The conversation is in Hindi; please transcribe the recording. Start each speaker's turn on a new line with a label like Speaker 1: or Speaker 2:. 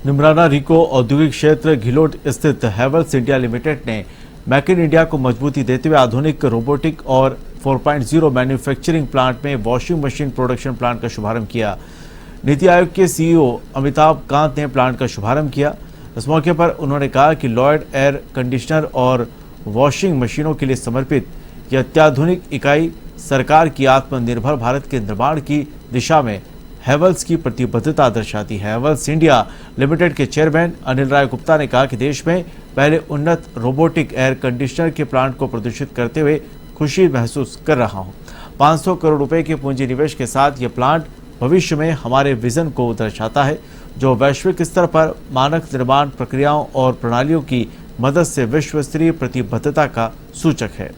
Speaker 1: निमराना रिको औद्योगिक क्षेत्र घिलोट स्थित हैवेल्स इंडिया लिमिटेड ने मेक इन इंडिया को मजबूती देते हुए आधुनिक रोबोटिक और 4.0 मैन्युफैक्चरिंग प्लांट में वॉशिंग मशीन प्रोडक्शन प्लांट का शुभारंभ किया। नीति आयोग के सीईओ अमिताभ कांत ने प्लांट का शुभारंभ किया। इस मौके पर उन्होंने कहा कि लॉयड एयर कंडीशनर और वॉशिंग मशीनों के लिए समर्पित यह अत्याधुनिक इकाई सरकार की आत्मनिर्भर भारत के निर्माण की दिशा में हैवेल्स की प्रतिबद्धता दर्शाती है। हैवेल्स इंडिया लिमिटेड के चेयरमैन अनिल राय गुप्ता ने कहा कि देश में पहले उन्नत रोबोटिक एयर कंडीशनर के प्लांट को प्रदर्शित करते हुए खुशी महसूस कर रहा हूं। 500 करोड़ रुपए के पूंजी निवेश के साथ यह प्लांट भविष्य में हमारे विजन को दर्शाता है, जो वैश्विक स्तर पर मानक निर्माण प्रक्रियाओं और प्रणालियों की मदद से विश्व स्तरीय प्रतिबद्धता का सूचक है।